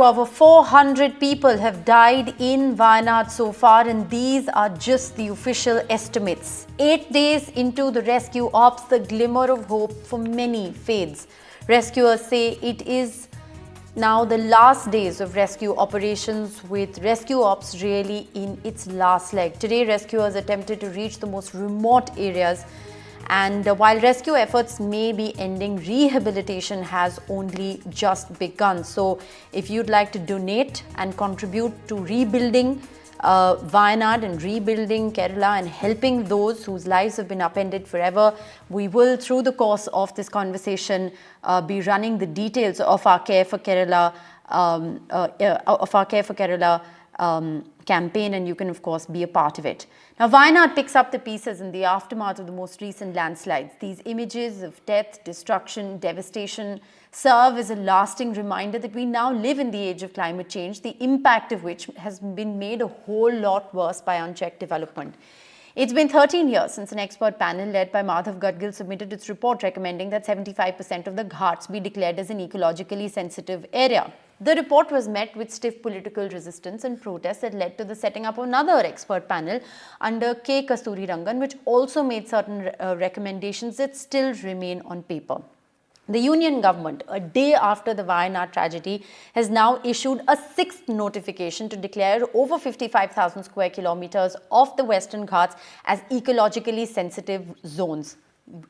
Over 400 people have died in Wayanad so far, and these are just the official estimates. 8 days into the rescue ops, the glimmer of hope for many fades. Rescuers say it is now the last days of rescue operations, with rescue ops really in its last leg. Today, rescuers attempted to reach the most remote areas. And while rescue efforts may be ending, rehabilitation has only just begun. So if you'd like to donate and contribute to rebuilding Wayanad and rebuilding Kerala and helping those whose lives have been upended forever, we will, through the course of this conversation, be running the details of our Care for Kerala campaign, and you can of course be a part of it. Now, Wayanad picks up the pieces in the aftermath of the most recent landslides. These images of death, destruction, devastation serve as a lasting reminder that we now live in the age of climate change, the impact of which has been made a whole lot worse by unchecked development. It's been 13 years since an expert panel led by Madhav Gadgil submitted its report recommending that 75% of the ghats be declared as an ecologically sensitive area. The report was met with stiff political resistance and protests that led to the setting up of another expert panel under K. Kasturi Rangan, which also made certain recommendations that still remain on paper. The union government, a day after the Wayanad tragedy, has now issued a sixth notification to declare over 55,000 square kilometers of the Western Ghats as ecologically sensitive zones.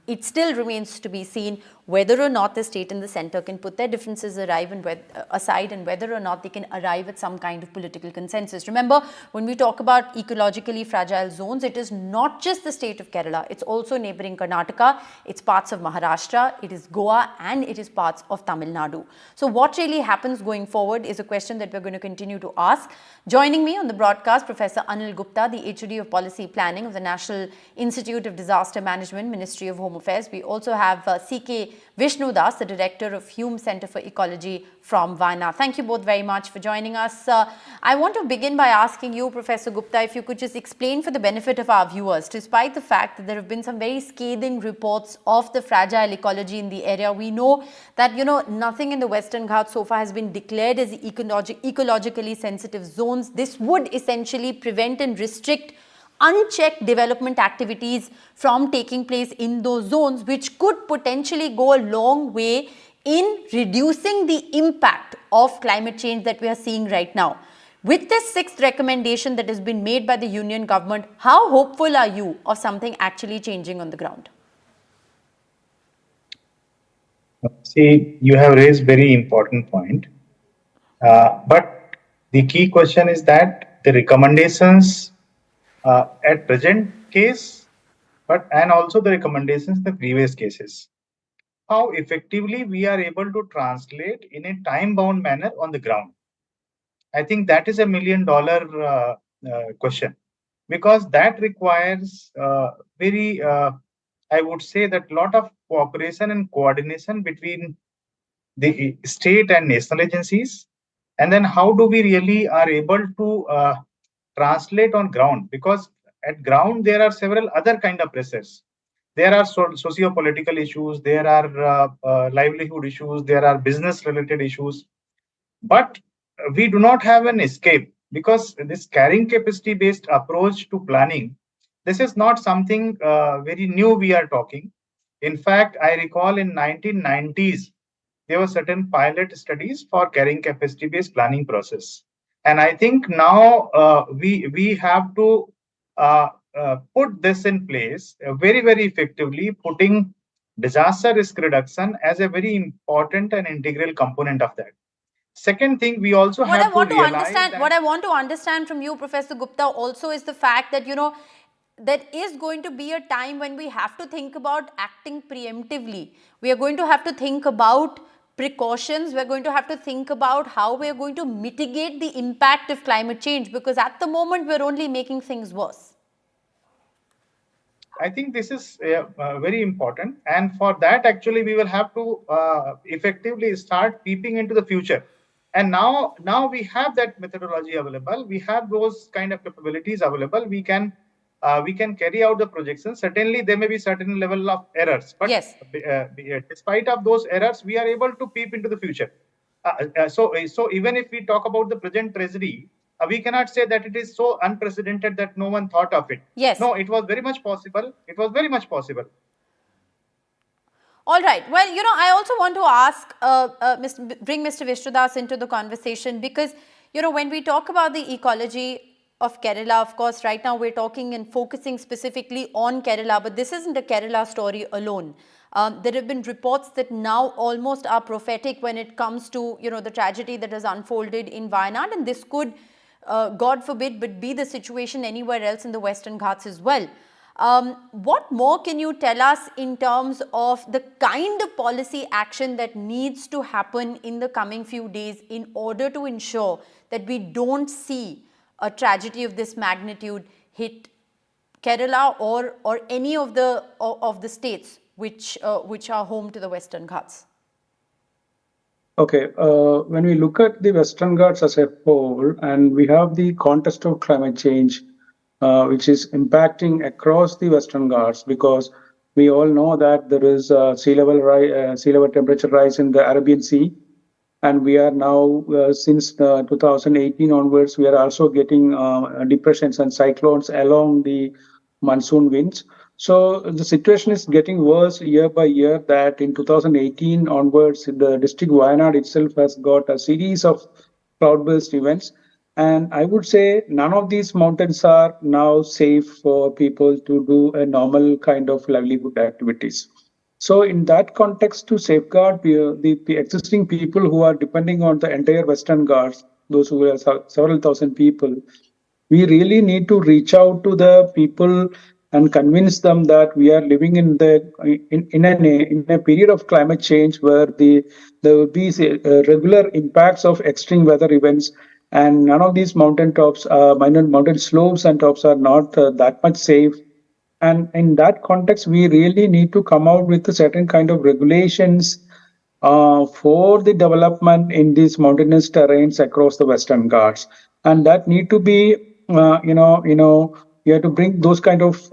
It still remains to be seen whether or not the state and the centre can put their differences aside and whether or not they can arrive at some kind of political consensus. Remember, when we talk about ecologically fragile zones, it is not just the state of Kerala, it's also neighbouring Karnataka, it's parts of Maharashtra, it is Goa, and it is parts of Tamil Nadu. So what really happens going forward is a question that we're going to continue to ask. Joining me on the broadcast, Professor Anil Gupta, the HOD of Policy Planning of the National Institute of Disaster Management, Ministry of Home Affairs. We also have C.K. Vishnu Das, the Director of Hume Centre for Ecology from Wayanad. Thank you both very much for joining us. I want to begin by asking you, Professor Gupta, if you could just explain for the benefit of our viewers, despite the fact that there have been some very scathing reports of the fragile ecology in the area, we know that, nothing in the Western Ghats so far has been declared as ecologically sensitive zones. This would essentially prevent and restrict unchecked development activities from taking place in those zones, which could potentially go a long way in reducing the impact of climate change that we are seeing right now. With this sixth recommendation that has been made by the union government, how hopeful are you of something actually changing on the ground? See, you have raised very important point. But the key question is that the recommendations at present case, and also the recommendations in the previous cases, how effectively we are able to translate in a time-bound manner on the ground. I think that is $1 million question, because that requires I would say that lot of cooperation and coordination between the state and national agencies. And then how do we really are able to translate on ground? Because at ground, there are several other kind of pressures. There are socio-political issues, there are livelihood issues, there are business-related issues. But we do not have an escape, because this carrying capacity-based approach to planning, this is not something very new we are talking. In fact, I recall in 1990s, there were certain pilot studies for carrying capacity-based planning process. And I think now we have to put this in place very, very effectively, putting disaster risk reduction as a very important and integral component of that. Second thing, we also what I want to understand from you, Professor Gupta, also is the fact that, there is going to be a time when we have to think about acting preemptively. We are going to have to think about precautions. We're going to have to think about how we're going to mitigate the impact of climate change, because at the moment we're only making things worse. I think this is very important. And for that, actually, we will have to effectively start peeping into the future. And now we have that methodology available. We have those kind of capabilities available. We can carry out the projections. Certainly, there may be certain level of errors, but yes, despite of those errors, we are able to peep into the future. So even if we talk about the present treasury, we cannot say that it is so unprecedented that no one thought of it. Yes. No, it was very much possible. It was very much possible. All right. Well, I also want to ask, bring Mr. Vishnudas into the conversation because, when we talk about the ecology of Kerala, of course, right now we're talking and focusing specifically on Kerala, but this isn't a Kerala story alone. There have been reports that now almost are prophetic when it comes to, the tragedy that has unfolded in Wayanad, and this could, God forbid, but be the situation anywhere else in the Western Ghats as well. What more can you tell us in terms of the kind of policy action that needs to happen in the coming few days in order to ensure that we don't see a tragedy of this magnitude hit Kerala or any of the states which are home to the Western Ghats? Okay, when we look at the Western Ghats as a whole, and we have the context of climate change, which is impacting across the Western Ghats, because we all know that there is sea level temperature rise in the Arabian Sea, and we are now since 2018 onwards, we are also getting depressions and cyclones along the monsoon winds. So the situation is getting worse year by year. That in 2018 onwards, the district Wayanad itself has got a series of cloudburst events. And I would say none of these mountains are now safe for people to do a normal kind of livelihood activities. So, in that context, to safeguard the existing people who are depending on the entire Western Ghats, those who are several thousand people, we really need to reach out to the people and convince them that we are living in a period of climate change where there will be regular impacts of extreme weather events, and none of these mountain tops, mountain slopes and tops are not that much safe. And in that context, we really need to come out with a certain kind of regulations for the development in these mountainous terrains across the Western Ghats, and that need to be, you have to bring those kind of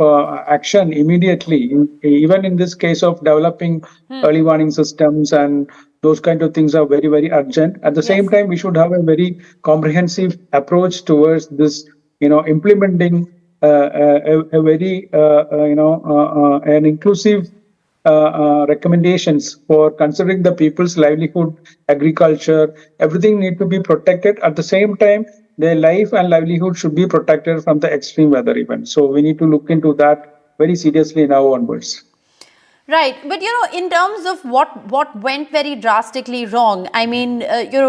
action immediately. Even in this case of developing early warning systems, and those kind of things are very very urgent. At the same time, we should have a very comprehensive approach towards this, implementing a very an inclusive recommendations for considering the people's livelihood, agriculture, everything need to be protected. At the same time, their life and livelihood should be protected from the extreme weather events. So we need to look into that very seriously now onwards. Right, but in terms of what went very drastically wrong, I mean,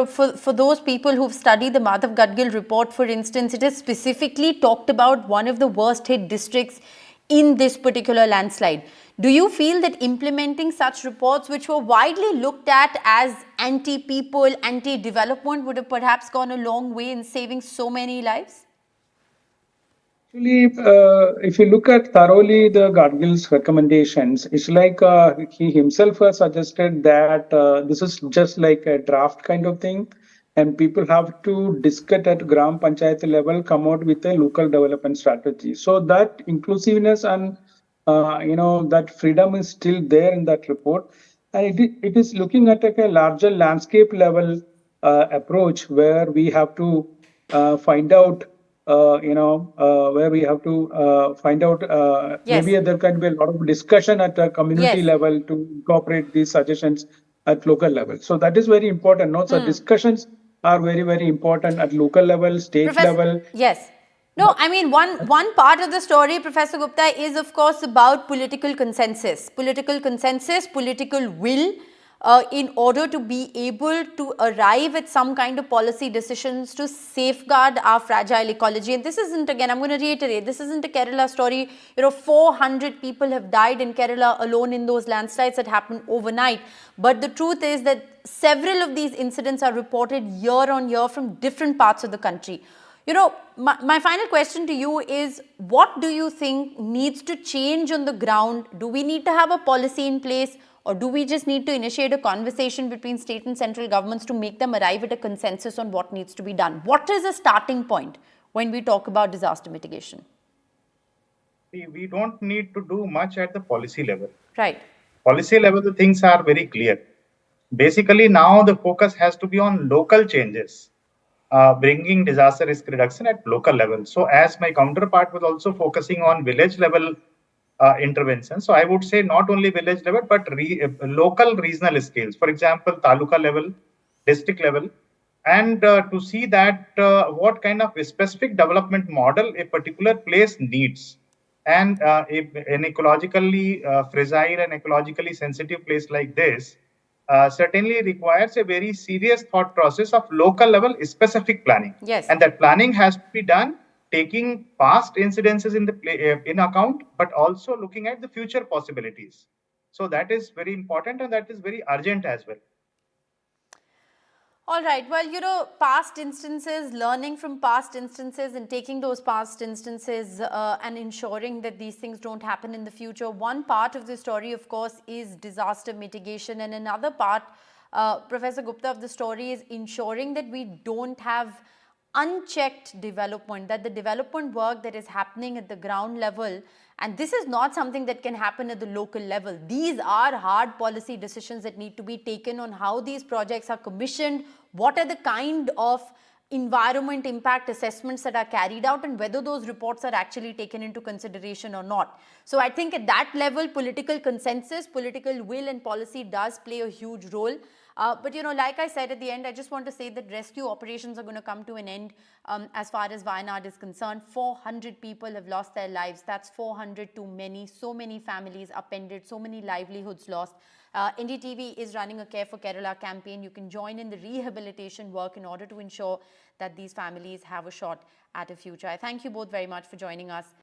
for those people who've studied the Madhav Gadgil report, for instance, it has specifically talked about one of the worst hit districts in this particular landslide. Do you feel that implementing such reports, which were widely looked at as anti-people, anti-development, would have perhaps gone a long way in saving so many lives? Actually, if you look at thoroughly the Gadgil's recommendations, it's like he himself has suggested that this is just like a draft kind of thing, and people have to discuss at Gram Panchayat level, come out with a local development strategy. So that inclusiveness and that freedom is still there in that report, and it is looking at like a larger landscape level approach where we have to find out where we have to find out maybe there can be a lot of discussion at a community level to incorporate these suggestions at local level. So that is very important. So discussions are very, very important at local level, state level. Yes. No, I mean, one part of the story, Professor Gupta, is of course about political consensus, political will, in order to be able to arrive at some kind of policy decisions to safeguard our fragile ecology. And this isn't, again, I'm going to reiterate, this isn't a Kerala story. 400 people have died in Kerala alone in those landslides that happened overnight. But the truth is that several of these incidents are reported year on year from different parts of the country. My final question to you is, what do you think needs to change on the ground? Do we need to have a policy in place, or do we just need to initiate a conversation between state and central governments to make them arrive at a consensus on what needs to be done? What is a starting point when we talk about disaster mitigation? We don't need to do much at the policy level. Right. Policy level, the things are very clear. basically now the focus has to be on local changes, bringing disaster risk reduction at local level. So as my counterpart was also focusing on village level intervention. So I would say not only village level, but local regional scales. For example, taluka level, district level, and to see that what kind of a specific development model a particular place needs. And an ecologically fragile and ecologically sensitive place like this certainly requires a very serious thought process of local level specific planning. Yes. And that planning has to be done taking past incidences in account, but also looking at the future possibilities. So that is very important and that is very urgent as well. All right. Well, past instances, learning from past instances and taking those past instances and ensuring that these things don't happen in the future. One part of the story, of course, is disaster mitigation. And another part, Professor Gupta, of the story is ensuring that we don't have unchecked development, that the development work that is happening at the ground level, and this is not something that can happen at the local level. These are hard policy decisions that need to be taken on how these projects are commissioned, what are the kind of environment impact assessments that are carried out, and whether those reports are actually taken into consideration or not. So I think at that level, political consensus, political will and policy does play a huge role. But like I said at the end, I just want to say that rescue operations are going to come to an end as far as Wayanad is concerned. 400 people have lost their lives. That's 400 too many. So many families upended, so many livelihoods lost. NDTV is running a Care for Kerala campaign. You can join in the rehabilitation work in order to ensure that these families have a shot at a future. I thank you both very much for joining us.